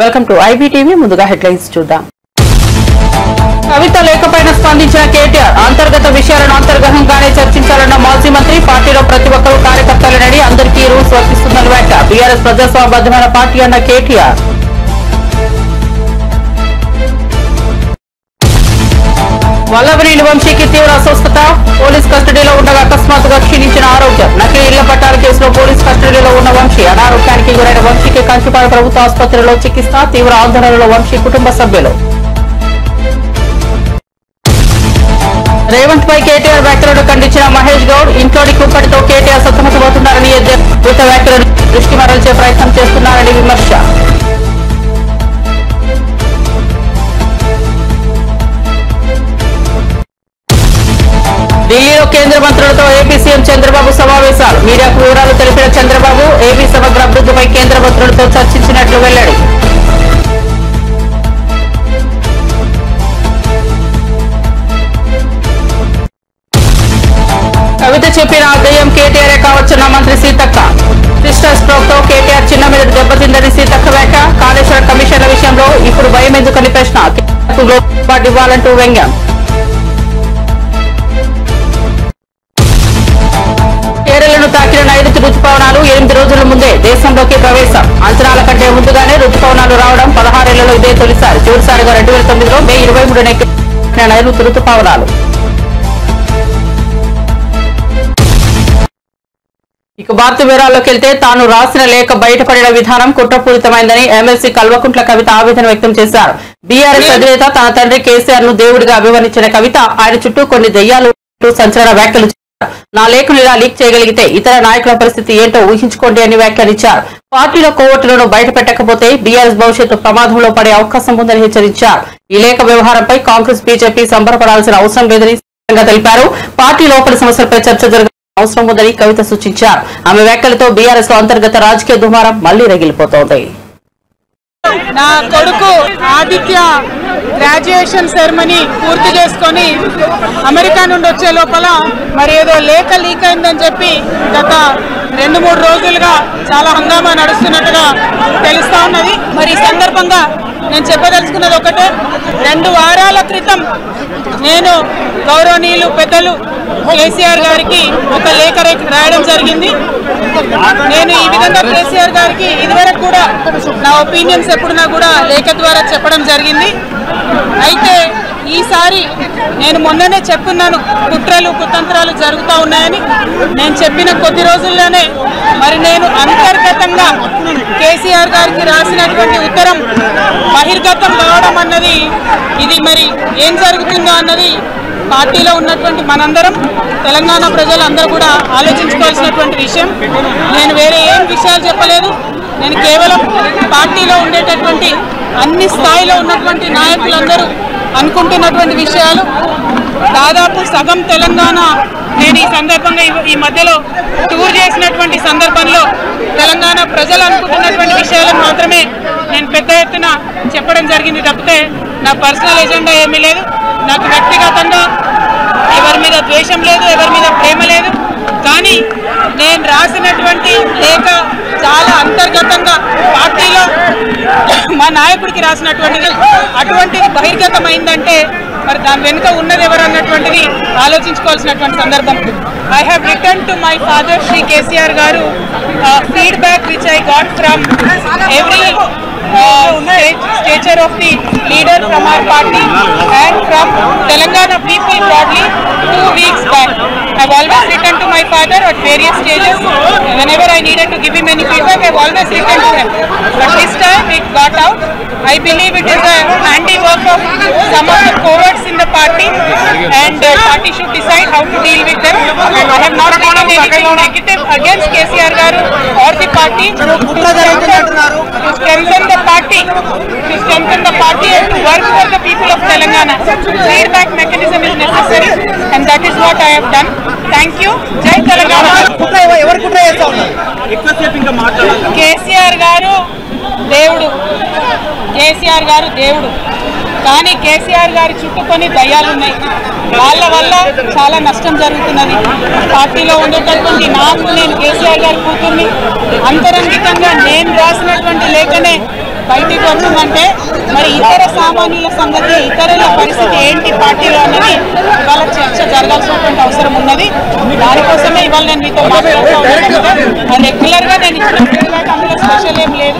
Welcome to IBTV. ముందుగా headlines చూద్దాం. కవిత లేఖపైన స్పందించిన కేటీఆర్ అంతర్గత విషయాలను అంతర్గతంగానే చర్చించాలన్న మాజీ మంత్రి. పార్టీలో ప్రతి ఒక్కరూ కార్యకర్తలనని అందరికీ రూల్స్ వర్తిస్తుందని వ్యాఖ్య. బీఆర్ఎస్ ప్రజాస్వామ్యబద్ధమైన పార్టీ అన్న కేటీఆర్. వల్లభనేని వంశీకి తీవ్ర అస్వస్థత. పోలీస్ కస్టడీలో ఉండగా అకస్మాత్తుగా క్షీణించిన ఆరోగ్యం. నకిలీ ఇళ్ల పట్టాల కేసులో పోలీస్ కస్టడీలో ఉన్న వంశీ. అనారోగ్యానికి గురైన వంశీకి కంచుపాడు ప్రభుత్వ ఆసుపత్రిలో చికిత్స. తీవ్ర ఆందోళనలో వంశీ కుటుంబ సభ్యులు. రేవంత్ పై కేటీఆర్ వ్యాఖ్యలను ఖండించిన మహేష్ గౌడ్. ఇంట్లోని కుక్కడితో కేటీఆర్ సతమతమవుతున్నారని మృత వ్యాఖ్యలను దృష్టి మరల్చే ప్రయత్నం చేస్తున్నారని విమర్శ. ఢిల్లీలో కేంద్ర మంత్రులతో ఏపీ సీఎం చంద్రబాబు సమావేశాలు. మీడియాకు వివరాలు తెలిపిన చంద్రబాబు ఏపీ సమగ్ర అభివృద్ధిపై కేంద్ర మంత్రులతో చర్చించినట్లు వెల్లడి. కవిత చెప్పిన దయ్యం కేటీఆర్ కావచ్చన్న మంత్రి సీతక్క. సిస్టర్ స్ట్రోక్ తో కేటీఆర్ చిన్న మీద దెబ్బతిందని సీతక్క వ్యాఖ్య. కాళేశ్వర కమిషన్ల విషయంలో ఇప్పుడు భయం ఎందుకని ప్రశ్న. ఇవ్వాలంటూ వ్యంగ్యం. కేరళను తాకిన నైరుతి రుతుపవనాలు 8 రోజుల ముందే దేశంలోకి ప్రవేశం. అంచనాల కంటే ముందుగానే రుతుపవనాలు రావడం 16 ఏళ్లలో ఇదే తొలిసారి. చివరిసారిగా 2009లో మే 23 నైరుతి రుతుపవనాలు. ఇక భారత వివరాల్లోకి వెళ్తే తాను రాసిన లేఖ బయటపడిన విధానం కుట్రపూరితమైందని ఎమ్మెల్సీ కల్వకుంట్ల కవిత ఆవేదన వ్యక్తం చేశారు. బీఆర్ఎస్ అధినేత తన తండ్రి కేసీఆర్ ను దేవుడిగా అభివర్ణించిన కవిత ఆయన చుట్టూ కొన్ని దెయ్యాలు సంచలన వ్యాఖ్యలు చేశారు. నా లేఖను ఇలా లీక్ చేయగలిగితే ఇతర నాయకుల పరిస్థితి ఏంటో ఊహించుకోండి అని వ్యాఖ్యానించారు. పార్టీలో కోవట్టులను బయటపెట్టకపోతే బీఆర్ఎస్ భవిష్యత్తు ప్రమాదంలో పడే అవకాశం ఉందని హెచ్చరించారు. ఈ లేఖ వ్యవహారంపై కాంగ్రెస్ బీజేపీ సంబరపడాల్సిన అవసరం లేదని తెలిపారు. పార్టీ లోపలి సమస్యలపై చర్చ జరగాల్సిన అవసరం ఉందని కవిత సూచించారు. ఆమె వ్యాఖ్యలతో బీఆర్ఎస్ లో అంతర్గత రాజకీయ దుమారం మళ్లీ రగిలిపోతోంది. నా కొడుకు ఆదిత్య గ్రాడ్యుయేషన్ సెరమనీ పూర్తి చేసుకొని అమెరికా నుండి వచ్చే లోపల మరి ఏదో లేఖ లీక్ అయిందని చెప్పి గత 2-3 రోజులుగా చాలా హంగామా నడుస్తున్నట్టుగా తెలుస్తా ఉన్నది. మరి ఈ సందర్భంగా నేను చెప్పదలుచుకున్నది ఒకటే, 2 వారాల క్రితం నేను గౌరవనీయులు పెద్దలు కేసీఆర్ గారికి ఒక లేఖ రాయడం జరిగింది. నేను ఈ విధంగా కేసీఆర్ గారికి ఇదివరకు కూడా నా ఒపీనియన్స్ ఎప్పుడున్నా కూడా లేఖ ద్వారా చెప్పడం జరిగింది. అయితే ఈసారి నేను మొన్ననే చెప్పున్నాను, కుట్రలు కుతంత్రాలు జరుగుతూ ఉన్నాయని. నేను చెప్పిన కొద్ది రోజుల్లోనే మరి నేను అంతర్గతంగా కేసీఆర్ గారికి రాసినటువంటి ఉత్తరం బహిర్గతం కావడం అన్నది, ఇది మరి ఏం జరుగుతుందో అన్నది పార్టీలో ఉన్నటువంటి మనందరం, తెలంగాణ ప్రజలందరూ కూడా ఆలోచించుకోవాల్సినటువంటి విషయం. నేను వేరే ఏం విషయాలు చెప్పలేదు. నేను కేవలం పార్టీలో ఉండేటటువంటి అన్ని స్థాయిలో ఉన్నటువంటి నాయకులందరూ అనుకుంటున్నటువంటి విషయాలు. దాదాపు సగం తెలంగాణ నేను ఈ సందర్భంగా ఈ మధ్యలో టూర్ చేసినటువంటి సందర్భంలో తెలంగాణ ప్రజలు అనుకుంటున్నటువంటి విషయాలను మాత్రమే నేను పెద్ద ఎత్తున చెప్పడం జరిగింది తప్పితే నా పర్సనల్ ఎజెండా ఏమీ లేదు. నాకు వ్యక్తిగతంగా ఎవరి మీద ద్వేషం లేదు, ఎవరి మీద ప్రేమ లేదు. కానీ నేను రాసినటువంటి లేఖ చాలా అంతర్గతంగా పార్టీలో మా నాయకుడికి రాసినటువంటిది. అటువంటిది బహిర్గతమైందంటే మరి దాని వెనుక ఉన్నది ఎవరు అన్నటువంటిది ఆలోచించుకోవాల్సినటువంటి సందర్భం. I have return to my father Shri KCR garu feedback which I got from every stature of the leader from our party and from Telangana people broadly 2 weeks back. I've always written to my father at various stages. Whenever I needed to give him any feedback, I've always written to him. But this time it got out. I believe it is a handiwork of some of the cowards in the party, and the party should decide how to deal with them. And I have not written anything negative against KCR Garu or the party. To strengthen the party and to work for the people of Telangana. Feedback mechanism is necessary, and that is what I have done. Thank you. Jai Telangana. KCR Garu దేవుడు కానీ కేసీఆర్ గారి చుట్టూ కొన్ని దయ్యాలు ఉన్నాయి. వాళ్ళ వల్ల చాలా నష్టం జరుగుతున్నది. పార్టీలో ఉండేటటువంటి నాకు, నేను కేసీఆర్ గారి కూతుర్ని, అంతరంగికంగా నేను రాసినటువంటి లేఖనే బయటికి వచ్చిందంటే మరి ఇతర సామాన్యుల సంగతి, ఇతరుల పరిస్థితి ఏంటి పార్టీలో అన్నది ఇవాళ చర్చ జరగాల్సినటువంటి అవసరం ఉన్నది. దానికోసమే ఇవాళ నేను మీతో మాట్లాడుతూ ఉన్నాను. రెగ్యులర్గా నేను ఇచ్చిన ఫీడ్బ్యాక్ అందులో స్పెషల్ ఏం లేదు.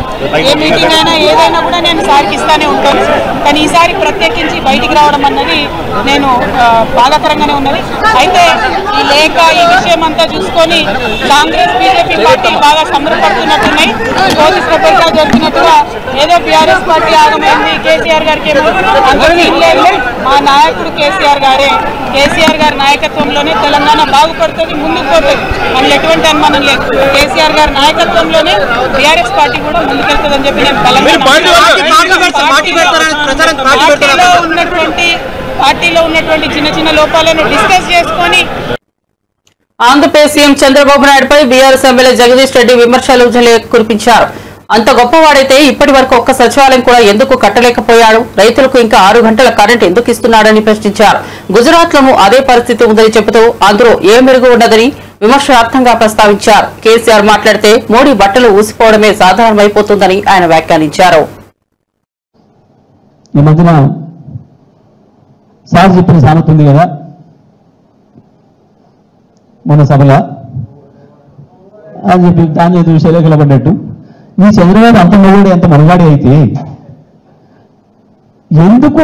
ఏ మీటింగ్ అయినా ఏదైనా కూడా నేను సార్కి ఇస్తానే ఉంటాను. కానీ ఈసారి ప్రత్యేకించి బయటికి రావడం అన్నది నేను బాధాకరంగానే ఉన్నది. అయితే ఈ లేఖ, ఈ విషయం అంతా చూసుకొని కాంగ్రెస్ బీజేపీ పార్టీలు బాగా సంబరపడుతున్నట్టున్నాయి. జ్యోతి ప్రపంచ జరిగినట్టుగా ఏదో బీఆర్ఎస్ పార్టీ ఆగమైంది, కేసీఆర్ గారికి అంత ఫీల్ లేదు. మా నాయకుడు కేసీఆర్ గారే, కేసీఆర్ గారి నాయకత్వంలోనే తెలంగాణ బాగుపడుతుంది, ముందుకు పోతుంది. అందులో ఎటువంటి అనుమానం లేదు. కేసీఆర్ గారి నాయకత్వంలోనే బీఆర్ఎస్ పార్టీ కూడా ముందుకెళ్తుందని చెప్పి నేను పార్టీలో ఉన్నటువంటి చిన్న చిన్న లోపాలను డిస్కస్ చేసుకొని ఆంధ్రప్రదేశ్ సీఎం చంద్రబాబు నాయుడుపై బీఆర్ఎస్ ఎమ్మెల్యే జగదీష్ రెడ్డి విమర్శలు కురిపించారు. అంత గొప్పవాడైతే ఇప్పటి వరకు ఒక్క సచివాలయం కూడా ఎందుకు కట్టలేకపోయాడు? రైతులకు ఇంకా 6 గంటల కరెంట్ ఎందుకు ఇస్తున్నాడని ప్రశ్నించారు. గుజరాత్ లోనూ అదే పరిస్థితి ఉందని చెబుతూ అందులో ఏ మెరుగు ఉండదని విమర్శనార్థంగా ప్రస్తావించారు. కేసీఆర్ మాట్లాడితే మోడీ బట్టలు ఊసిపోవడమే సాధారణమైపోతుందని ఆయన వ్యాఖ్యానించారు. ఈ మధ్యన సార్ చెప్పిన సామెత ఉంది కదా మన సభలో, అని చెప్పి దాన్ని ఏదో విషయాలు కలబడ్డట్టు ఈ చంద్రబాబు అంత మొగుడు ఎంత మనగాడి అయితే ఎందుకు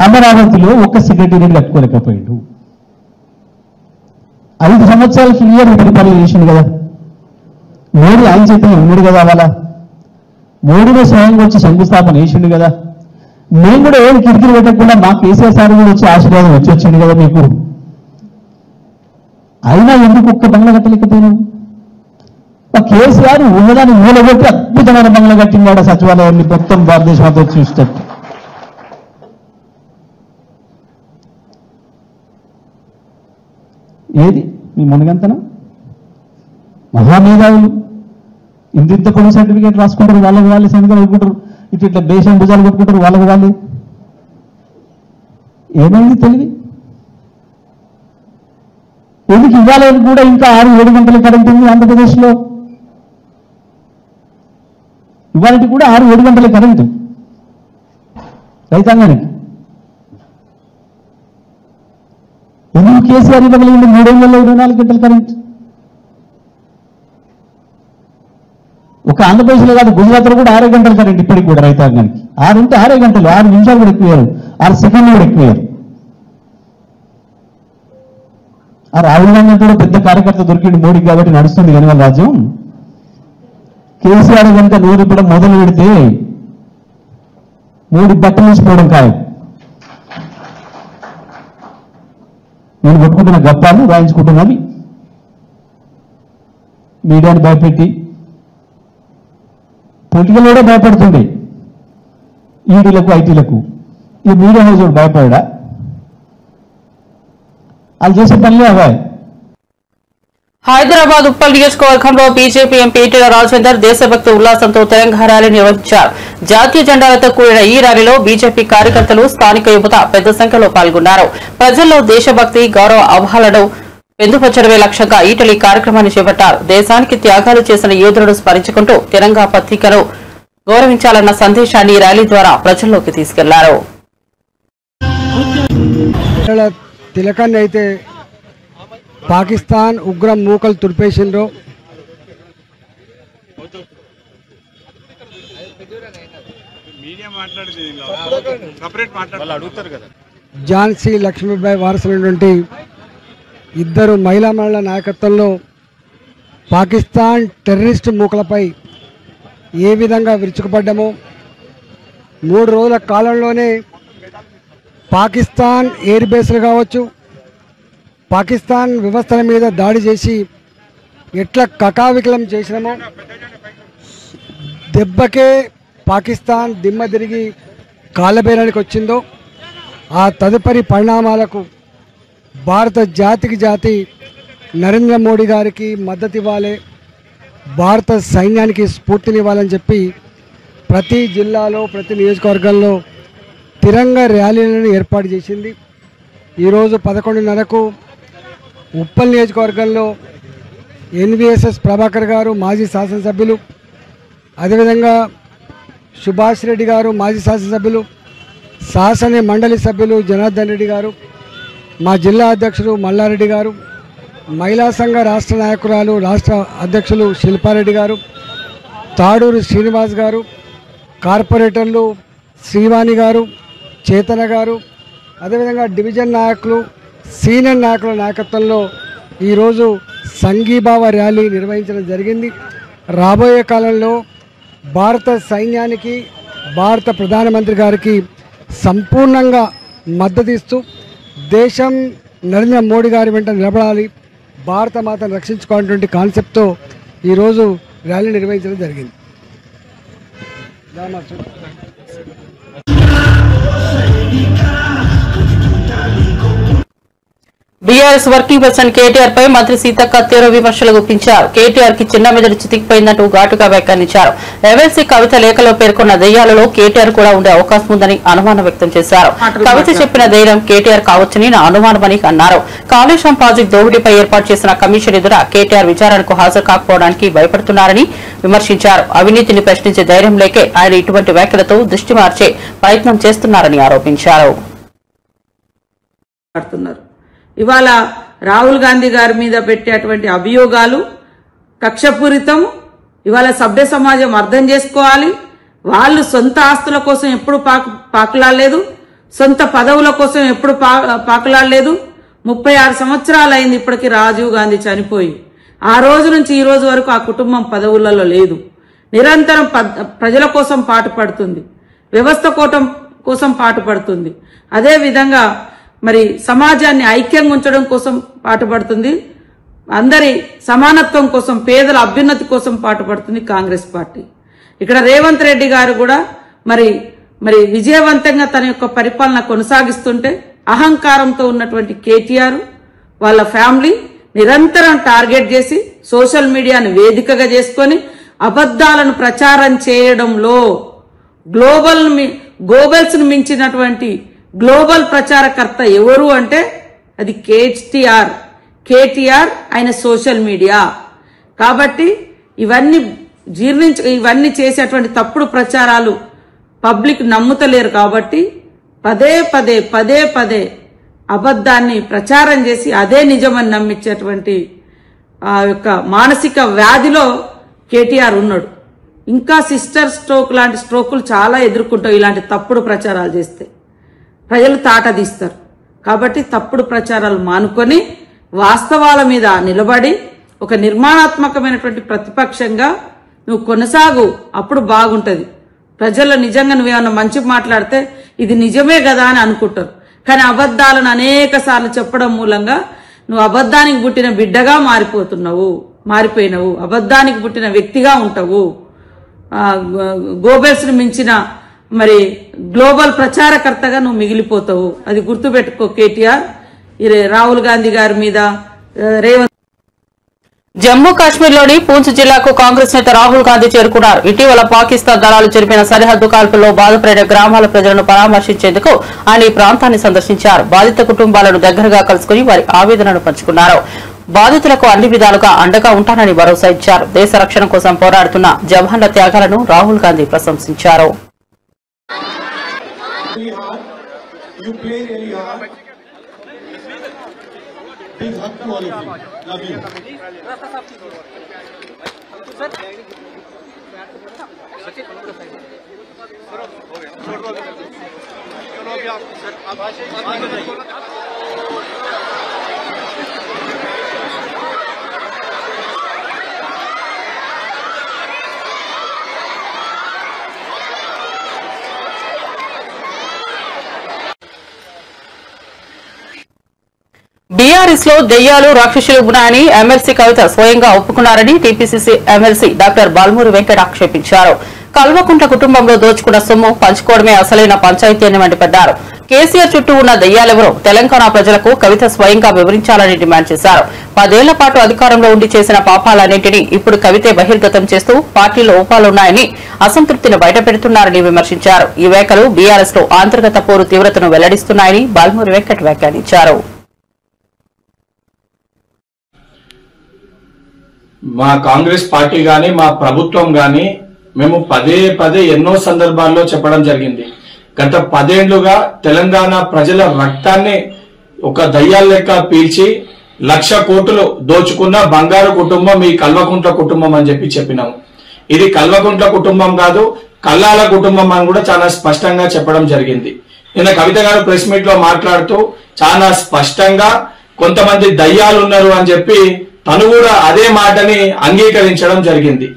అమరావతిలో ఒక్క సెక్రటేరియట్ కట్టుకోలేకపోయాడు? 5 సంవత్సరాలు క్లియర్ పరిపాలన చేసిండు కదా. మోడీ ఆయన చేతిలో ఉన్నాడు కదా. వాళ్ళ మోడీలో స్వయంగా వచ్చి శంకుస్థాపన చేసిండు కదా. మేము కూడా ఏం కిటికీలు పెట్టకుండా మా కేసీఆర్ సార్ కూడా వచ్చి ఆశీర్వాదం వచ్చిండు కదా మీకు. అయినా ఎందుకు ఒక్క బంగ్లా కట్టలేకపోయినాం? కేసీఆర్ ఉన్నదాన్ని మూలగొట్టి అద్భుతమైన బంగ్లా కట్టిందాడు సచివాలయాన్ని మొత్తం భారతదేశం అంతా చూసేటట్టు. ఏది మీ మునగంతనం? మహామేధావులు ఇంత పొడి సర్టిఫికేట్ రాసుకుంటారు, వాళ్ళకి వాళ్ళే సంతకాలు పెట్టుకుంటారు, ఇట్లా దేశం భుజాలు కొట్టుకుంటారు, వాళ్ళకి వాళ్ళే. ఏమైంది తెలివి? ఎందుకు ఇవ్వాలని కూడా ఇంకా 6-7 గంటల కరెంట్ ఉంది ఆంధ్రప్రదేశ్లో. ఇవాళకి కూడా 6-7 గంటల కరెంటు రైతాంగానికి. ఎందుకు కేసీఆర్ ఇవ్వగలిగింది 324 గంటల కరెంట్? ఒక ఆంధ్రప్రదేశ్లో కాదు, గుజరాత్లో కూడా 6 గంటల కరెంట్ ఇప్పటికి కూడా రైతాంగానికి. 6 ఉంటే 6 గంటలు, 6 నిమిషాలు కూడా ఎక్కువ, 6 సెకండ్లు కూడా ఎక్కువ. ఆ రాహుల్ గాంధీ కూడా పెద్ద కార్యకర్త దొరికింది మోడీకి కాబట్టి నడుస్తుంది కానీ వాళ్ళ రాజ్యం. కేసీఆర్ కనుక నోరు ఇవ్వడం మొదలు పెడితే మోడీ బట్టలు వేసిపోవడం ఖాయం. నేను కొట్టుకుంటున్న గప్పాలు రాయించుకుంటున్నవి మీడియాని భయపెట్టి, పొలిటికల్ కూడా భయపడుతుండే ఈడీలకు ఐటీలకు. ఈ మీడియా హౌస్ భయపడా? వాళ్ళు చేసే పనులే అవ్వాలి. హైదరాబాద్ ఉప్పల్ నియోజకవర్గంలో బీజేపీ ఎంపీ ఈటెల రాజేందర్ దేశభక్తి ఉల్లాసంతో తెలంగాణ ర్యాలీ నిర్వహించారు. జాతీయ జెండాలతో కూడిన ఈ ర్యాలీలో బీజేపీ కార్యకర్తలు, స్థానిక యువత పెద్ద సంఖ్యలో పాల్గొన్నారు. ప్రజల్లో దేశభక్తి, గౌరవ అవహాలను పెందుపరచడమే లక్ష్యంగా ఈటెల ఈ కార్యక్రమాన్ని చేపట్టారు. దేశానికి త్యాగాలు చేసిన యోధులను స్మరించుకుంటూ తెలంగాణ పత్రికను గౌరవించాలన్న సందేశాన్ని ఈ ర్యాలీ ద్వారా ప్రజల్లోకి తీసుకెళ్లారు. తిలకాన్ని అయితే పాకిస్తాన్ ఉగ్రం మూకలు తుడిపేసిండ్రో, ఝాన్సీ లక్ష్మీబాయి వారసులైనటువంటి 2 మహిళా మండల నాయకత్వంలో పాకిస్తాన్ టెర్రరిస్టు మూకలపై ఏ విధంగా విరుచుకుపడ్డామో 3 రోజుల కాలంలోనే పాకిస్తాన్ ఎయిర్ బేస్లు కావచ్చు, పాకిస్తాన్ వ్యవస్థల మీద దాడి చేసి ఎట్లా కకావికలం చేసినామో, దెబ్బకే పాకిస్తాన్ దిమ్మ తిరిగి కాళ్ళబేరానికి వచ్చిందో, ఆ తదుపరి పరిణామాలకు భారత జాతికి జాతి నరేంద్ర మోడీ గారికి మద్దతు ఇవ్వాలి, భారత సైన్యానికి స్ఫూర్తినివ్వాలని చెప్పి ప్రతి జిల్లాలో, ప్రతి నియోజకవర్గంలో తిరంగ ర్యాలీలను ఏర్పాటు చేసింది. ఈరోజు 11:30కు ఉప్పల్ నియోజకవర్గంలో ఎన్వీఎస్ఎస్ ప్రభాకర్ గారు, మాజీ శాసనసభ్యులు, అదేవిధంగా సుభాష్ రెడ్డి గారు, మాజీ శాసనసభ్యులు, శాసన మండలి సభ్యులు జనార్దన్ రెడ్డి గారు, మా జిల్లా అధ్యక్షుడు మల్లారెడ్డి గారు, మహిళా సంఘ రాష్ట్ర నాయకురాలు రాష్ట్ర అధ్యక్షులు శిల్పారెడ్డి గారు, తాడూరు శ్రీనివాస్ గారు, కార్పొరేటర్లు శ్రీవాణి గారు, చేతన గారు, అదేవిధంగా డివిజన్ నాయకులు, సీనియర్ నాయకుల నాయకత్వంలో ఈరోజు సంఘీభావ ర్యాలీ నిర్వహించడం జరిగింది. రాబోయే కాలంలో భారత సైన్యానికి, భారత ప్రధానమంత్రి గారికి సంపూర్ణంగా మద్దతిస్తూ దేశం నరేంద్ర మోడీ గారి వెంట నిలబడాలి, భారత మాతను రక్షించుకోవాలనేటువంటి కాన్సెప్ట్తో ఈరోజు ర్యాలీ నిర్వహించడం జరిగింది. బీఆర్ఎస్ వర్కింగ్ ప్రెసిడెంట్ కేటీఆర్ పై మంత్రి సీతక్క తీవ్ర విమర్శలు గుప్పించారు. కేటీఆర్ కి చిన్న మెదడు చితికిపోయిందంటూ ఘాటుగా వ్యాఖ్యానించారు. ఎమ్మెల్సీ కవిత లేఖలో పేర్కొన్న దెయ్యాలలో కేటీఆర్ కూడా ఉండే అవకాశం ఉందని అనుమానం వ్యక్తం చేశారు. కవిత చెప్పిన ధైర్యం కేటీఆర్ కావచ్చని నా అనుమానమని అన్నారు. కాళేశ్వరం ప్రాజెక్టు దోపిడీపై ఏర్పాటు చేసిన కమిషన్ ఎదుట కేటీఆర్ విచారణకు హాజరు కాకపోవడానికి భయపడుతున్నారని విమర్శించారు. అవినీతిని ప్రశ్నించే ధైర్యం లేకే ఆయన ఇటువంటి వ్యాఖ్యలతో దృష్టి మార్చే ప్రయత్నం చేస్తున్నారని ఆరోపించారు. ఇవాళ రాహుల్ గాంధీ గారి మీద పెట్టేటువంటి అభియోగాలు కక్షపూరితం. ఇవాళ సభ్య సమాజం అర్థం చేసుకోవాలి. వాళ్ళు సొంత ఆస్తుల కోసం ఎప్పుడు పాకులాడలేదు, సొంత పదవుల కోసం ఎప్పుడు పాకులాడలేదు. 36 సంవత్సరాలు అయింది ఇప్పటికి రాజీవ్ గాంధీ చనిపోయి. ఆ రోజు నుంచి ఈ రోజు వరకు ఆ కుటుంబం పదవులలో లేదు. నిరంతరం ప్రజల కోసం పాటుపడుతుంది, వ్యవస్థ కోసం పాటుపడుతుంది. అదే విధంగా మరి సమాజాన్ని ఐక్యంగా ఉంచడం కోసం పాటుపడుతుంది. అందరి సమానత్వం కోసం, పేదల అభ్యున్నతి కోసం పాటుపడుతుంది కాంగ్రెస్ పార్టీ. ఇక్కడ రేవంత్ రెడ్డి గారు కూడా మరి విజయవంతంగా తన యొక్క పరిపాలన కొనసాగిస్తుంటే అహంకారంతో ఉన్నటువంటి కేటీఆర్ వాళ్ళ ఫ్యామిలీ నిరంతరం టార్గెట్ చేసి సోషల్ మీడియాను వేదికగా చేసుకొని అబద్ధాలను ప్రచారం చేయడంలో గ్లోబల్స్ ను మించినటువంటి గ్లోబల్ ప్రచారకర్త ఎవరు అంటే అది కేటీఆర్ ఆయన సోషల్ మీడియా. కాబట్టి ఇవన్నీ చేసేటువంటి తప్పుడు ప్రచారాలు పబ్లిక్ నమ్ముతలేరు. కాబట్టి పదే పదే అబద్ధాన్ని ప్రచారం చేసి అదే నిజమని నమ్మించేటువంటి ఆ యొక్క మానసిక వ్యాధిలో కేటీఆర్ ఉన్నాడు. ఇంకా సిస్టర్ స్ట్రోక్ లాంటి స్ట్రోకులు చాలా ఎదుర్కొంటావు ఇలాంటి తప్పుడు ప్రచారాలు చేస్తే. ప్రజలు తాటదీస్తారు. కాబట్టి తప్పుడు ప్రచారాలు మానుకొని వాస్తవాల మీద నిలబడి ఒక నిర్మాణాత్మకమైనటువంటి ప్రతిపక్షంగా నువ్వు కొనసాగు. అప్పుడు బాగుంటది. ప్రజలు నిజంగా నువ్వేమన్నా మంచి మాట్లాడితే ఇది నిజమే కదా అని అనుకుంటారు. కానీ అబద్ధాలను అనేక సార్లు చెప్పడం మూలంగా నువ్వు అబద్ధానికి పుట్టిన బిడ్డగా మారిపోయినవు, అబద్ధానికి పుట్టిన వ్యక్తిగా ఉంటావు. గోబెల్స్ ను మించిన మరి గ్లోబల్ ప్రచారకర్తగా నువ్వు మిగిలిపోతావు. అది గుర్తుపెట్టుకో కేటీఆర్. రాహుల్ గాంధీ గారి మీద రేవంత్. జమ్మూ కాశ్మీర్లోని పూంచ్ జిల్లాకు కాంగ్రెస్ నేత రాహుల్ గాంధీ చేరుకున్నారు. ఇటీవల పాకిస్తాన్ దళాలు జరిపిన సరిహద్దు కాల్పుల్లో బాధపడిన గ్రామాల ప్రజలను పరామర్శించేందుకు ఆయన ఈ ప్రాంతాన్ని సందర్శించారు. బాధిత కుటుంబాలను దగ్గరగా కలుసుకుని వారి ఆవేదనను పంచుకున్నారు. బాధితులకు అన్ని విధాలుగా అండగా ఉంటానని భరోసా ఇచ్చారు. దేశ రక్షణ కోసం పోరాడుతున్న జవాన్ల త్యాగాలను రాహుల్ గాంధీ ప్రశంసించారు. You play really hard. Big hug to all of you. Love you. BRS లో దెయ్యాలు రాక్షసులు ఉన్నాయని ఎమ్మెల్సీ కవిత స్వయంగా ఒప్పుకున్నారని TPCC MLC doctor Balmuri Venkat ఆక్షేపించారు. కల్వకుంట్ల కుటుంబంలో దోచుకున్న సొమ్ము పంచుకోవడమే అసలైన పంచాయతీ అని మండిపడ్డారు. కేసీఆర్ చుట్టూ ఉన్న దెయ్యాలెవరో తెలంగాణ ప్రజలకు కవిత స్వయంగా వివరించాలని డిమాండ్ చేశారు. 10 ఏళ్ల పాటు అధికారంలో ఉండి చేసిన పాపాలన్నింటినీ ఇప్పుడు కవితే బహిర్గతం చేస్తూ పార్టీలో లోపాలున్నాయని అసంతృప్తిని బయటపెడుతున్నారని విమర్శించారు. ఈ వ్యాఖ్యలు బీఆర్ఎస్ లో అంతర్గత పోరు తీవ్రతను వెల్లడిస్తున్నాయని బాల్మూరి వెంకట్ వ్యాఖ్యానించారు. మా కాంగ్రెస్ పార్టీ గాని, మా ప్రభుత్వం గాని, మేము పదే పదే ఎన్నో సందర్భాల్లో చెప్పడం జరిగింది. గత 10 ఏళ్లుగా తెలంగాణ ప్రజల రక్తాన్ని ఒక దయ్యాల లెక్క పీల్చి 1,00,000 కోట్లు దోచుకున్న బంగారు కుటుంబం ఈ కల్వకుంట్ల కుటుంబం అని చెప్పినాము. ఇది కల్వకుంట్ల కుటుంబం కాదు, కల్లాల కుటుంబం అని కూడా చాలా స్పష్టంగా చెప్పడం జరిగింది. నిన్న కవిత గారు ప్రెస్ మీట్ లో మాట్లాడుతూ చాలా స్పష్టంగా కొంతమంది దయ్యాలు ఉన్నారు అని చెప్పి తను కూడా అదే మాటని అంగీకరించడం జరిగింది.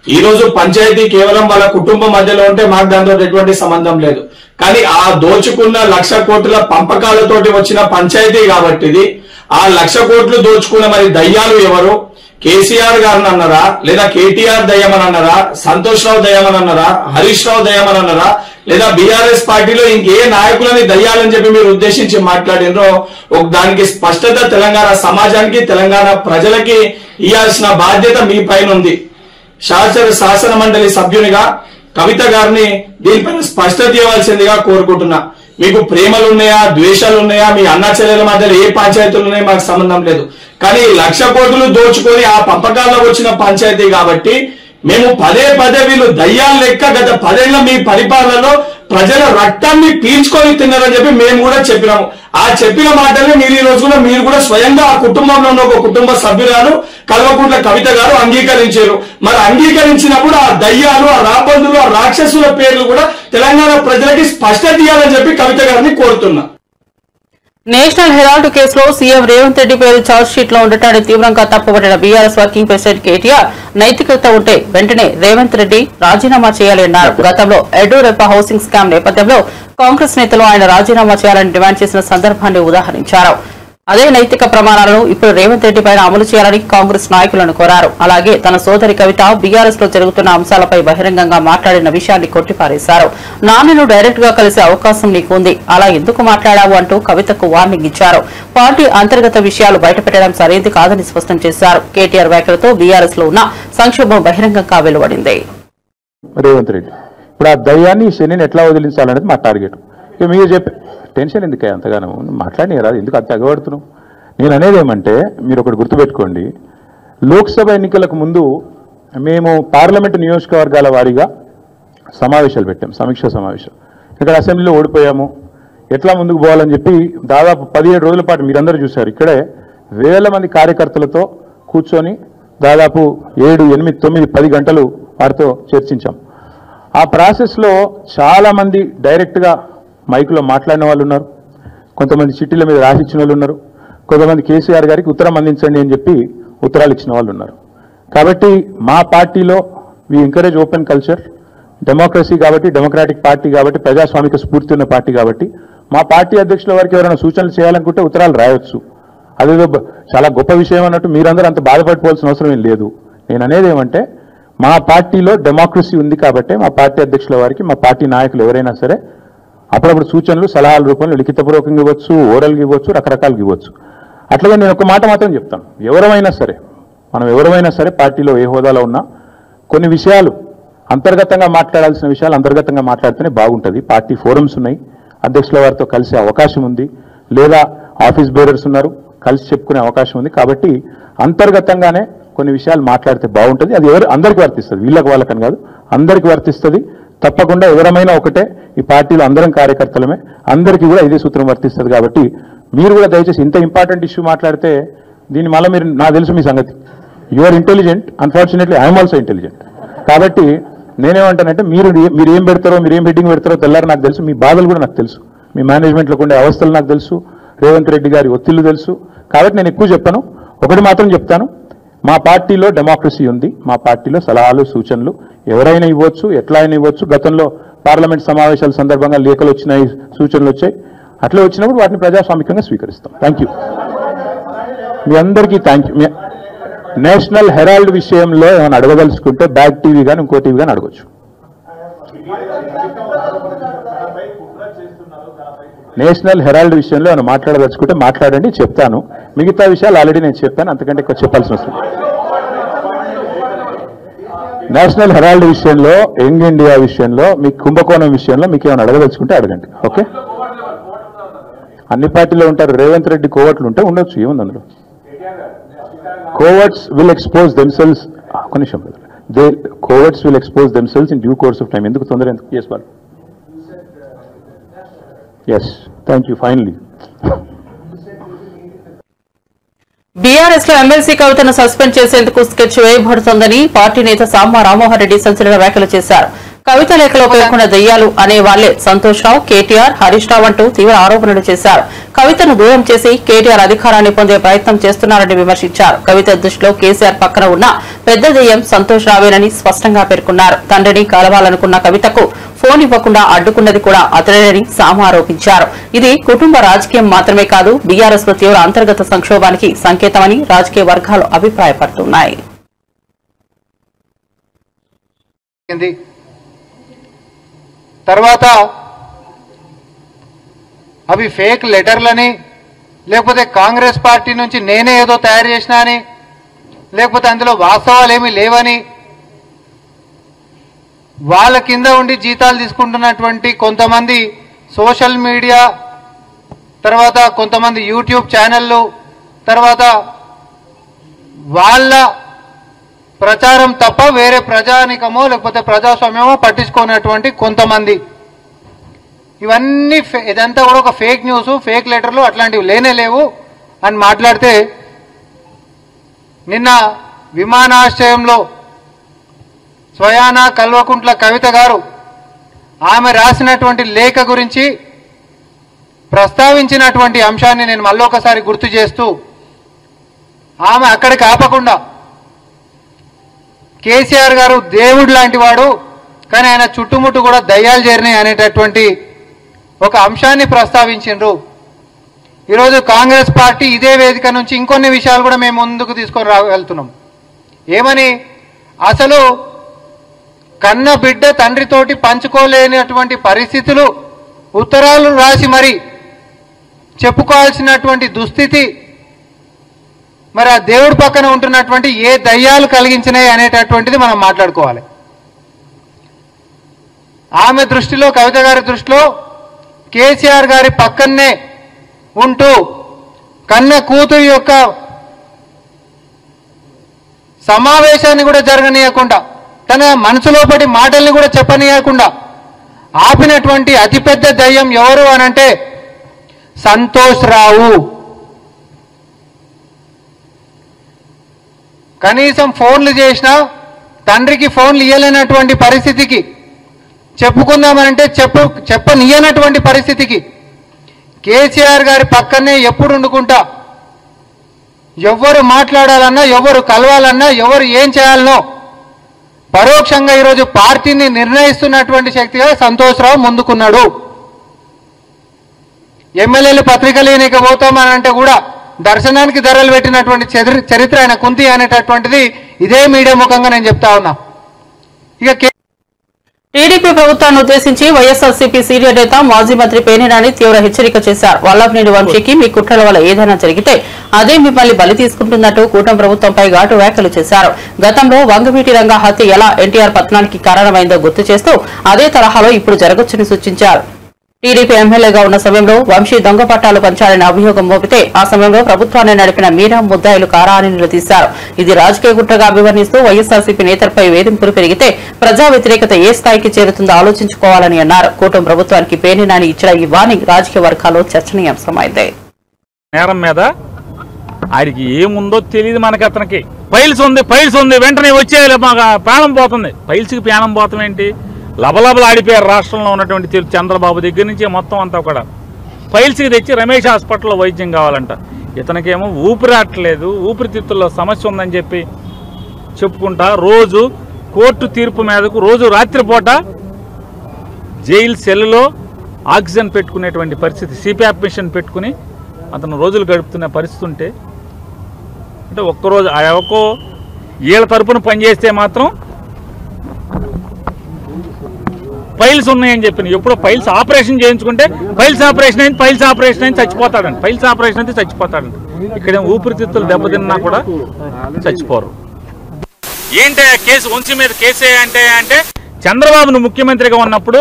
ఈ రోజు పంచాయతీ కేవలం వాళ్ళ కుటుంబం మధ్యలో ఉంటే మాకు దాంతో ఎటువంటి సంబంధం లేదు. కానీ ఆ దోచుకున్న 1,00,000 కోట్ల పంపకాలతోటి వచ్చిన పంచాయతీ కాబట్టి ఇది ఆ 1,00,000 కోట్లు దోచుకున్న మరి దయ్యాలు ఎవరు? కేసీఆర్ గారిని అన్నారా, లేదా కేటీఆర్ దయ్యమని అన్నారా, సంతోష్ రావు దయ్యమని అన్నారా, హరీష్ రావు దయ్యమని అన్నారా, లేదా బీఆర్ఎస్ పార్టీలో ఇంకే నాయకులని దయ్యాలని చెప్పి మీరు ఉద్దేశించి మాట్లాడినో దానికి స్పష్టత తెలంగాణ సమాజానికి తెలంగాణ ప్రజలకి ఇవ్వాల్సిన బాధ్యత మీ పైన ఉంది. శాసన మండలి సభ్యునిగా కవిత గారిని దీనిపైన స్పష్టత ఇవ్వాల్సిందిగా కోరుకుంటున్నా. మీకు ప్రేమలు ఉన్నాయా, ద్వేషాలు ఉన్నాయా, మీ అన్నా చెల్లెల మధ్యలో ఏ పంచాయతీలు ఉన్నాయో మాకు సంబంధం లేదు. కానీ 1,00,000 కోట్లు దోచుకొని ఆ పంపకాల్లో వచ్చిన పంచాయతీ కాబట్టి మేము పదే పదే వీళ్ళు దయ్యాలు లెక్క గత 10 ఏళ్ల మీ పరిపాలనలో ప్రజల రక్తాన్ని పీల్చుకొని తిన్నారని చెప్పి మేము కూడా చెప్పినాము. ఆ చెప్పిన మాటల్ని మీరు ఈ రోజున మీరు కూడా స్వయంగా ఆ కుటుంబంలో ఉన్న ఒక కుటుంబ సభ్యురాలు కల్వకుంట్ల కవిత గారు అంగీకరించారు. మరి అంగీకరించినప్పుడు ఆ దయ్యాలు, ఆ రాబందులు, ఆ రాక్షసుల పేర్లు కూడా తెలంగాణ ప్రజలకి స్పష్టత ఇవ్వాలని చెప్పి కవిత గారిని కోరుతున్నా. నేషనల్ హెరాల్డ్ కేసులో సీఎం రేవంత్ రెడ్డి పేరు ఛార్జ్ షీట్ లో ఉండటాన్ని తీవ్రంగా తప్పుపట్టిన బీఆర్ఎస్ వర్కింగ్ ప్రెసిడెంట్ కేటీఆర్ నైతికత ఉంటే వెంటనే రేవంత్ రెడ్డి రాజీనామా చేయాలి అన్నారు. గతంలో ఎడ్యూరప్ప హౌసింగ్ స్కామ్ నేపథ్యంలో కాంగ్రెస్ నేతలు ఆయన రాజీనామా చేయాలని డిమాండ్ చేసిన సందర్భాన్ని ఉదాహరించారు. అదే నైతిక ప్రమాణాలను ఇప్పుడు రేవంత్ రెడ్డి పైన అమలు చేయాలని కాంగ్రెస్ నాయకులను కోరారు. అలాగే తన సోదరి కవిత బీఆర్ఎస్ లో జరుగుతున్న అంశాలపై బహిరంగంగా మాట్లాడిన విషయాన్ని కొట్టిపారేశారు. నాన్నను డైరెక్ట్ గా కలిసే అవకాశం నీకు ఉంది, అలా ఎందుకు మాట్లాడావు అంటూ కవితకు వార్నింగ్ ఇచ్చారు. పార్టీ అంతర్గత విషయాలు బయటపెట్టడం సరైనది కాదని స్పష్టం చేశారు. కేటీఆర్ వ్యాఖ్యలతో బీఆర్ఎస్ లో ఉన్న సంక్షోభం బహిరంగంగా వెలువడింది. రేవంత్ రెడ్డి ఇప్పుడు ఆ దయ్యాన్ని శనిని ఎట్లా వదిలించాలనేది మా టార్గెట్. ఇక మీరు చెప్పే టెన్షన్ ఎందుకే అంతగానో మాట్లాడినారా, ఎందుకు అంత ఎగబడుతున్నావు? నేను అనేది ఏమంటే మీరు ఒకటి గుర్తుపెట్టుకోండి, లోక్సభ ఎన్నికలకు ముందు మేము పార్లమెంటు నియోజకవర్గాల వారీగా సమావేశాలు పెట్టాం, సమీక్షా సమావేశం. ఇక్కడ అసెంబ్లీలో ఓడిపోయాము, ఎట్లా ముందుకు పోవాలని చెప్పి దాదాపు 17 రోజుల పాటు మీరందరూ చూశారు. ఇక్కడే వేల మంది కార్యకర్తలతో కూర్చొని దాదాపు 7, 8, 9, 10 గంటలు వారితో చర్చించాం. ఆ ప్రాసెస్లో చాలామంది డైరెక్ట్గా మైకులో మాట్లాడిన వాళ్ళు ఉన్నారు, కొంతమంది చిట్టీల మీద రాసిచ్చిన వాళ్ళు ఉన్నారు, కొంతమంది కేసీఆర్ గారికి ఉత్తరం అందించండి అని చెప్పి ఉత్తరాలు ఇచ్చిన వాళ్ళు ఉన్నారు. కాబట్టి మా పార్టీలో we encourage open culture, democracy కాబట్టి, డెమోక్రాటిక్ పార్టీ కాబట్టి, ప్రజాస్వామిక స్ఫూర్తి ఉన్న పార్టీ కాబట్టి మా పార్టీ అధ్యక్షుల వారికి ఎవరైనా సూచనలు చేయాలనుకుంటే ఉత్తరాలు రాయొచ్చు. అదేదో చాలా గొప్ప విషయం అన్నట్టు మీరందరూ అంత బాధపడిపోవాల్సిన అవసరం ఏం లేదు. నేను అనేది ఏమంటే మా పార్టీలో డెమోక్రసీ ఉంది కాబట్టి మా పార్టీ అధ్యక్షుల వారికి, మా పార్టీ నాయకులు ఎవరైనా సరే అప్పుడప్పుడు సూచనలు సలహాల రూపంలో లిఖితపూర్వకంగా ఇవ్వచ్చు, ఓరల్గా ఇవ్వచ్చు, రకరకాలుగా ఇవ్వచ్చు. అట్లాగే నేను ఒక మాట మాత్రం చెప్తాను, మనం ఎవరైనా సరే పార్టీలో ఏ హోదాలో ఉన్నా కొన్ని విషయాలు అంతర్గతంగా మాట్లాడాల్సిన విషయాలు అంతర్గతంగా మాట్లాడితేనే బాగుంటుంది. పార్టీ ఫోరమ్స్ ఉన్నాయి, అధ్యక్షుల వారితో కలిసే అవకాశం ఉంది, లేదా ఆఫీస్ బేరర్స్ ఉన్నారు, కలిసి చెప్పుకునే అవకాశం ఉంది. కాబట్టి అంతర్గతంగానే కొన్ని విషయాలు మాట్లాడితే బాగుంటుంది. అది అందరికీ వర్తిస్తుంది, వీళ్ళకి వాళ్ళకని కాదు, అందరికీ వర్తిస్తుంది. తప్పకుండా ఎవరమైనా ఒకటే, ఈ పార్టీలో అందరం కార్యకర్తలమే, అందరికీ కూడా ఇదే సూత్రం వర్తిస్తుంది. కాబట్టి మీరు కూడా దయచేసి ఇంత ఇంపార్టెంట్ ఇష్యూ మాట్లాడితే దీని మళ్ళీ మీరు, నాకు తెలుసు మీ సంగతి, you are intelligent, unfortunately I'm also intelligent. కాబట్టి నేనేమంటానంటే మీరు ఏం పెడతారో, మీరు ఏం హెడ్డింగ్ పెడతారో తెల్లారు నాకు తెలుసు, మీ బాధలు కూడా నాకు తెలుసు, మీ మేనేజ్మెంట్లోకి ఉండే అవస్థలు నాకు తెలుసు, రేవంత్ రెడ్డి గారి ఒత్తిళ్లు తెలుసు. కాబట్టి నేను ఎక్కువ చెప్పను, ఒకటి మాత్రం చెప్తాను, మా పార్టీలో డెమోక్రసీ ఉంది, మా పార్టీలో సలహాలు సూచనలు ఎవరైనా ఇవ్వచ్చు, ఎట్లా అయినా ఇవ్వచ్చు. గతంలో పార్లమెంట్ సమావేశాల సందర్భంగా లేఖలు వచ్చినాయి, సూచనలు వచ్చాయి, అట్లా వచ్చినప్పుడు వాటిని ప్రజాస్వామికంగా స్వీకరిస్తాం. థ్యాంక్ యూ, మీ అందరికీ థ్యాంక్ యూ. నేషనల్ హెరాల్డ్ విషయంలో ఏమైనా అడగదలుచుకుంటే బ్యాక్ టీవీ కానీ ఇంకో టీవీ కానీ అడగచ్చు. నేషనల్ హెరాల్డ్ విషయంలో ఏమైనా మాట్లాడదలుచుకుంటే మాట్లాడండి, చెప్తాను. మిగతా విషయాలు ఆల్రెడీ నేను చెప్పాను, అంతకంటే ఎక్కువ చెప్పాల్సిన అవసరం. నేషనల్ హెరాల్డ్ విషయంలో, యంగ్ ఇండియా విషయంలో, మీ కుంభకోణం విషయంలో మీకు ఏమైనా అడగదలుచుకుంటే అడగండి. ఓకే, అన్ని పార్టీలో ఉంటారు, రేవంత్ రెడ్డి కోవట్లు ఉంటే ఉండొచ్చు, ఏముంది అందులో. Coverts will expose themselves. ఒక నిమిషం, they coverts will expose themselves in due course of time. ఎందుకు తొందర ఎందుకు? ఎస్ వాళ్ళు yes thank you. Finally BRS లో ఎమ్మెల్సీ కవితను సస్పెండ్ చేసేందుకు స్కెచ్ వేయబడుతోందని పార్టీ నేత సామా రామ్మోహన్ రెడ్డి సంచలన వ్యాఖ్యలు చేశారు. కవిత లేఖలో పేర్కొన్న దెయ్యాలు అనే వాళ్లే సంతోష్ రావు, కేటీఆర్, హరీష్ రావు అంటూ తీవ్ర ఆరోపణలు చేశారు. కవితను దూరం చేసి కేటీఆర్ అధికారాన్ని పొందే ప్రయత్నం చేస్తున్నారని విమర్శించారు. కవిత దృష్టిలో కేసీఆర్ పక్కన ఉన్న పెద్ద దెయ్యం సంతోష్ రావేనని స్పష్టంగా పేర్కొన్నారు. తండ్రిని కలవాలనుకున్న కవితకు ఫోన్ ఇవ్వకుండా అడ్డుకున్నది కూడా అతడేనని సాము ఆరోపించారు. ఇది కుటుంబ రాజకీయం మాత్రమే కాదు, బీఆర్ఎస్ లో తీవ్ర అంతర్గత సంక్షోభానికి సంకేతమని రాజకీయ వర్గాలు అభిప్రాయపడుతున్నాయి. తర్వాత అవి ఫేక్ లెటర్లని, లేకపోతే కాంగ్రెస్ పార్టీ నుంచి నేనే ఏదో తయారు చేసినా అని, లేకపోతే అందులో వాస్తవాలు ఏమీ లేవని, వాళ్ళ కింద ఉండి జీతాలు తీసుకుంటున్నటువంటి కొంతమంది సోషల్ మీడియా, తర్వాత కొంతమంది యూట్యూబ్ ఛానళ్ళు, తర్వాత వాళ్ళ ప్రచారం తప్ప వేరే ప్రజానికమో లేకపోతే ప్రజాస్వామ్యమో పట్టించుకున్నటువంటి కొంతమంది, ఇవన్నీ ఇదంతా కూడా ఒక ఫేక్ న్యూస్, ఫేక్ లెటర్లు అట్లాంటివి లేనే లేవు అని మాట్లాడితే, నిన్న విమానాశ్రయంలో స్వయానా కల్వకుంట్ల కవిత గారు ఆమె రాసినటువంటి లేఖ గురించి ప్రస్తావించినటువంటి అంశాన్ని నేను మళ్ళొకసారి గుర్తు చేస్తూ, ఆమె అక్కడికి ఆపకుండా కేసీఆర్ గారు దేవుడు లాంటి వాడు, కానీ ఆయన చుట్టుముట్టు కూడా దయ్యాలు చేరినాయి అనేటటువంటి ఒక అంశాన్ని ప్రస్తావించిండ్రు. ఈరోజు కాంగ్రెస్ పార్టీ ఇదే వేదిక నుంచి ఇంకొన్ని విషయాలు కూడా మేము ముందుకు తీసుకొని రాగలుగుతున్నాం. ఏమని? అసలు కన్న బిడ్డ తండ్రితోటి పంచుకోలేనటువంటి పరిస్థితులు, ఉత్తరాలు రాసి మరి చెప్పుకోవాల్సినటువంటి దుస్థితి, మరి ఆ దేవుడి పక్కన ఉంటున్నటువంటి ఏ దయ్యాలు కలిగించినాయి అనేటటువంటిది మనం మాట్లాడుకోవాలి. ఆమె దృష్టిలో, కవిత గారి దృష్టిలో కేసీఆర్ గారి పక్కనే ఉంటూ కన్న కూతురు యొక్క సమావేశాన్ని కూడా జరగనీయకుండా, తన మనసులోపటి మాటల్ని కూడా చెప్పనీయకుండా ఆపినటువంటి అతిపెద్ద దయ్యం ఎవరు అనంటే సంతోష్ రావు. కనీసం ఫోన్లు చేసినా తండ్రికి ఫోన్లు ఇయ్యలేనటువంటి పరిస్థితికి, చెప్పుకుందామనంటే చెప్పనియనటువంటి పరిస్థితికి, కేసీఆర్ గారి పక్కనే ఎప్పుడు ఉండుకుంటా ఎవరు మాట్లాడాలన్నా, ఎవరు కలవాలన్నా, ఎవరు ఏం చేయాలనో పరోక్షంగా ఈరోజు పార్టీని నిర్ణయిస్తున్నటువంటి శక్తిగా సంతోష్ రావు ముందుకున్నాడు. ఎమ్మెల్యేలు పత్రికలు ఇవ్వకపోతామనంటే కూడా దర్శనానికి ధరలు పెట్టినటువంటి చరిత్ర ఆయన కుంతి అనేటటువంటిది ఇదే మీడియా ముఖంగా నేను చెప్తా ఉన్నా. ఇక టీడీపీ ప్రభుత్వాన్ని ఉద్దేశించి వైఎస్ఆర్సీపీ సీనియర్ నేత మాజీ మంత్రి పేర్నినాని తీవ్ర హెచ్చరిక చేశారు. వల్లభనేని వంశీకి మీ కుట్రల వల్ల ఏదైనా జరిగితే అదే మిమ్మల్ని బలి తీసుకుంటున్నట్టు కూటమి ప్రభుత్వంపై ఘాటు వ్యాఖ్యలు చేశారు. గతంలో వంగవీటి రంగా హత్య ఎలా ఎన్టీఆర్ పతనానికి కారణమైందో గుర్తు చేస్తూ అదే తరహాలో ఇప్పుడు జరగొచ్చని సూచించారు. టీడీపీ ఎమ్మెల్యేగా ఉన్న సమయంలో వంశీ దొంగ పట్టాలు పంచాలని అభియోగం మోపితే ఆ సమయంలో ప్రభుత్వాన్ని నడిపిన మీరా ముద్దాయిలు కారా అని నిలదీశారు. ఇది రాజకీయ కుట్రగా అభివర్ణిస్తూ వైఎస్ఆర్సీపీ నేతలపై వేధింపులు పెరిగితే ప్రజా వ్యతిరేకత ఏ స్థాయికి చేరుతుందో ఆలోచించుకోవాలని అన్నారు. కూటమి ప్రభుత్వానికి పేర్నినాని ఇచ్చిన ఈ వార్నింగ్ రాజకీయ వర్గాల్లో చర్చనీయాంశమైంది. నేరం మీద ఆయనకి ఏముందో తెలియదు. మనకి అతనికి ఫైల్స్ ఉంది వెంటనే వచ్చేయాలి, మాకు ప్రాణం పోతుంది. ఫైల్స్కి ప్రాణం పోతాం ఏంటి? లబలబలు ఆడిపోయారు రాష్ట్రంలో ఉన్నటువంటి చంద్రబాబు దగ్గర నుంచి మొత్తం అంతా కూడా. ఫైల్స్కి తెచ్చి రమేష్ హాస్పిటల్లో వైద్యం కావాలంట. ఇతనికేమో ఊపిరాట్లేదు, ఊపిరితిత్తుల్లో సమస్య ఉందని చెప్పి చెప్పుకుంటా రోజు కోర్టు తీర్పు మీదకు రోజు రాత్రిపూట జైలు సెల్లో ఆక్సిజన్ పెట్టుకునేటువంటి పరిస్థితి, సిపిఆప్ మిషన్ పెట్టుకుని అతను రోజులు గడుపుతున్న పరిస్థితి ఉంటే, అంటే ఒక్కరోజు ఒక్కో వీళ్ళ తరపున పనిచేస్తే మాత్రం ఫైల్స్ ఉన్నాయని చెప్పిన ఎప్పుడో ఫైల్స్ ఆపరేషన్ చేయించుకుంటే ఫైల్స్ ఆపరేషన్ అయింది చచ్చిపోతాడంట. ఫైల్స్ ఆపరేషన్ అయితే చచ్చిపోతాడంట. ఇక్కడేం ఊపిరితిత్తులు దెబ్బతిన్నా కూడా చచ్చిపోరు. ఏంటి కేసు వంశీ మీద కేసే అంటే చంద్రబాబును ముఖ్యమంత్రిగా ఉన్నప్పుడు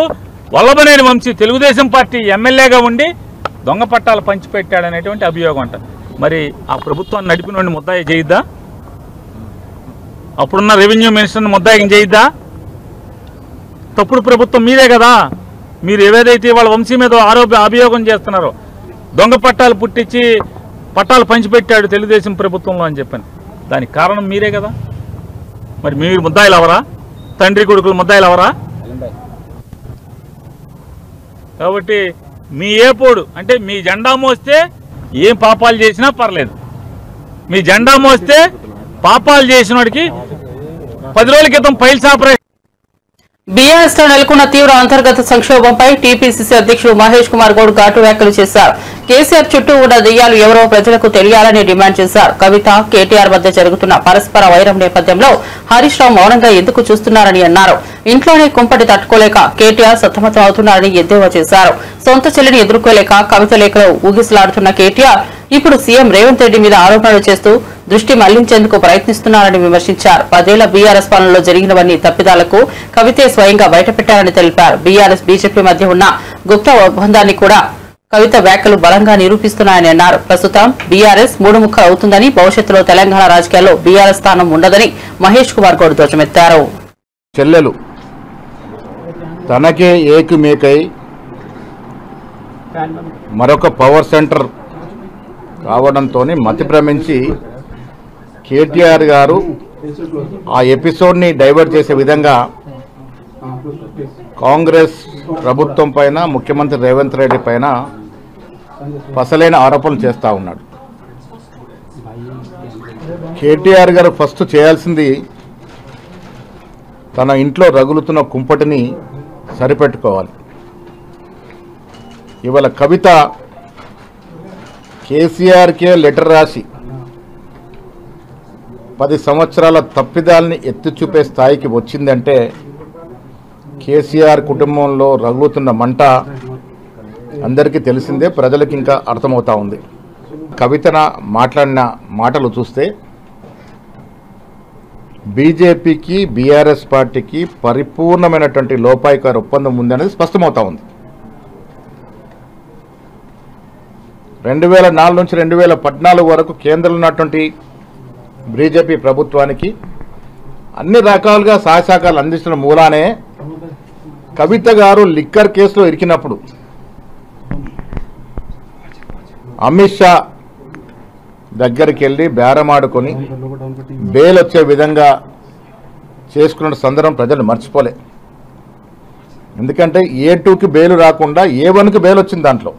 వల్లభనేని వంశీ తెలుగుదేశం పార్టీ ఎమ్మెల్యేగా ఉండి దొంగ పట్టాలు పంచిపెట్టాడనేటువంటి అభియోగం అంట. మరి ఆ ప్రభుత్వాన్ని నడిపిన ముద్దాయి చేయద్దా? అప్పుడున్న రెవెన్యూ మినిస్టర్ని ముద్దాయిం చేయొద్దా? తప్పుడు ప్రభుత్వం మీదే కదా. మీరు ఏదైతే వాళ్ళ వంశీ మీద అభియోగం చేస్తున్నారో, దొంగ పట్టాలు పుట్టించి పట్టాలు పంచిపెట్టాడు తెలుగుదేశం ప్రభుత్వంలో అని చెప్పని, దానికి కారణం మీరే కదా. మరి మీరు ముద్దాయిలు అవరా? తండ్రి కొడుకులు ముద్దాయిలు అవరా? కాబట్టి మీ ఏపోడు అంటే మీ జెండా మోస్తే ఏం పాపాలు చేసినా పర్లేదు. మీ జెండా మోస్తే పాపాలు చేసిన వాడికి 10 రోజుల క్రితం ఫైల్స్ ఆపరేషన్. బీఆర్ఎస్ లో నెలకొన్న తీవ్ర అంతర్గత సంక్షోభంపై టీపీసీసీ అధ్యక్షుడు మహేష్ కుమార్ గౌడ్ ఘాటు వ్యాఖ్యలు చేశారు. కేసీఆర్ చుట్టూ ఉన్న దెయ్యాలు ఎవరో ప్రజలకు తెలియాలని డిమాండ్ చేశారు. కవిత, కేటీఆర్ మధ్య జరుగుతున్న పరస్పర వైరం నేపథ్యంలో హరీష్ రావు మౌనంగా ఎందుకు చూస్తున్నారని అన్నారు. ఇంట్లోనే కుంపటి తట్టుకోలేక కేటీఆర్ సతమతం అవుతున్నారని ఎద్దేవా చేశారు. సొంత చెల్లిని ఎదుర్కోలేక కవిత లేఖలో ఊగిసలాడుతున్న కేటీఆర్ ఇప్పుడు సీఎం రేవంత్ రెడ్డి మీద ఆరోపణలు చేస్తూ దృష్టి మళ్లించేందుకు ప్రయత్నిస్తున్నారని విమర్శించారు. 10 ఏళ్ల బీఆర్ఎస్ పాలనలో జరిగినవన్నీ తప్పిదాలకు కవితే స్వయంగా బయటపెట్టారని తెలిపారు. బీఆర్ఎస్ బీజేపీ మధ్య ఉన్న గుప్త ఒప్పందాన్ని కూడా కవిత వ్యాఖ్యలు బలంగా నిరూపిస్తున్నాయని అన్నారు. ప్రస్తుతం బీఆర్ఎస్ 3 ముక్కలు అవుతుందని, భవిష్యత్తులో తెలంగాణ రాజకీయాల్లో బీఆర్ఎస్ స్థానం ఉండదని మహేష్ కుమార్ గౌడ్ ధ్వజమెత్తారు. చెల్లెలు తనకే ఏకుమేకై మరొక పవర్ సెంటర్ కావడంతో మతి భ్రమించి కేటీఆర్ గారు ఆ ఎపిసోడ్ని డైవర్ట్ చేసే విధంగా కాంగ్రెస్ ప్రభుత్వం పైన, ముఖ్యమంత్రి రేవంత్ రెడ్డి పైన పసలైన ఆరోపణలు చేస్తూ ఉన్నాడు. కేటీఆర్ గారు ఫస్ట్ చేయాల్సింది తన ఇంట్లో రగులుతున్న కుంపటిని సరిపెట్టుకోవాలి. ఇవాళ కవిత కేసీఆర్కే లెటర్ రాసి 10 సంవత్సరాల తప్పిదాలని ఎత్తి చూపే స్థాయికి వచ్చిందంటే కేసీఆర్ కుటుంబంలో రగులుతున్న మంట అందరికీ తెలిసిందే, ప్రజలకు ఇంకా అర్థమవుతా ఉంది. కవితన మాట్లాడిన మాటలు చూస్తే బీజేపీకి, బీఆర్ఎస్ పార్టీకి పరిపూర్ణమైనటువంటి లోపాయికార ఒప్పందం ఉందనేది స్పష్టమవుతా ఉంది. 2004 నుంచి 2014 వరకు కేంద్రంలో ఉన్నటువంటి బీజేపీ ప్రభుత్వానికి అన్ని రకాలుగా సహకారాలు అందిస్తున్న మూలానే కవిత గారు లిక్కర్ కేసులో ఇరికినప్పుడు అమిత్ షా దగ్గరికి వెళ్ళి బేరమాడుకొని బెయిల్ వచ్చే విధంగా చేసుకున్న సందర్భం ప్రజలు మర్చిపోలే. ఎందుకంటే A2కి బెయిల్ రాకుండా A1కి బెయిల్ వచ్చింది. దాంట్లో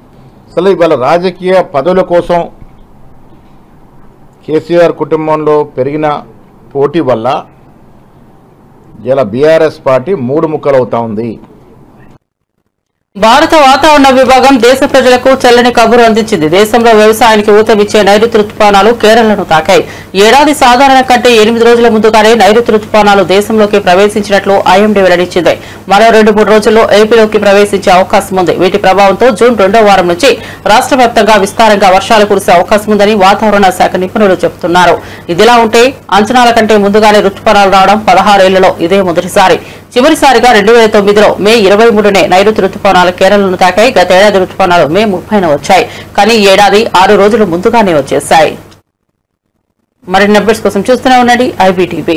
అసలు ఇవాళ రాజకీయ పదవుల కోసం కేసీఆర్ కుటుంబంలో పెరిగిన పోటీ వల్ల ఇలా బీఆర్ఎస్ పార్టీ 3 ముక్కలవుతా ఉంది. భారత వాతావరణ విభాగం దేశ ప్రజలకు చల్లని కబురు అందించింది. దేశంలో వ్యవసాయానికి ఊతమిచ్చే నైరుతి రుతుపవనాలు కేరళను తాకాయి. ఏడాది సాధారణ కంటే 8 రోజుల ముందుగానే నైరుతి రుతుపవనాలు దేశంలోకి ప్రవేశించినట్లు ఐఎండీ వెల్లడించింది. మరో 2-3 రోజుల్లో ఏపీలోకి ప్రవేశించే అవకాశం ఉంది. వీటి ప్రభావంతో జూన్ 2వ వారం నుంచి రాష్ట్ర వ్యాప్తంగా విస్తారంగా వర్షాలు కురిసే అవకాశం ఉందని వాతావరణ శాఖ నిపుణులు చెబుతున్నారు. ఇదిలా ఉంటే అంచనాల కంటే ముందుగానే రుతుపవనాలు రావడం 16 ఏళ్లలో ఇదే మొదటిసారి. చివరిసారిగా 2009లో మే 23నే నైరుతి రుతుపవనాలు కేరళను తాకాయి. గత ఏడాది రుతుపవనాలు మే 30న వచ్చాయి. కానీ ఈ ఏడాది 6 రోజులు ముందుగానే వచ్చేశాయి. మరిన్ని అప్డేట్స్ కోసం చూస్తూనే ఉండండి IBTV.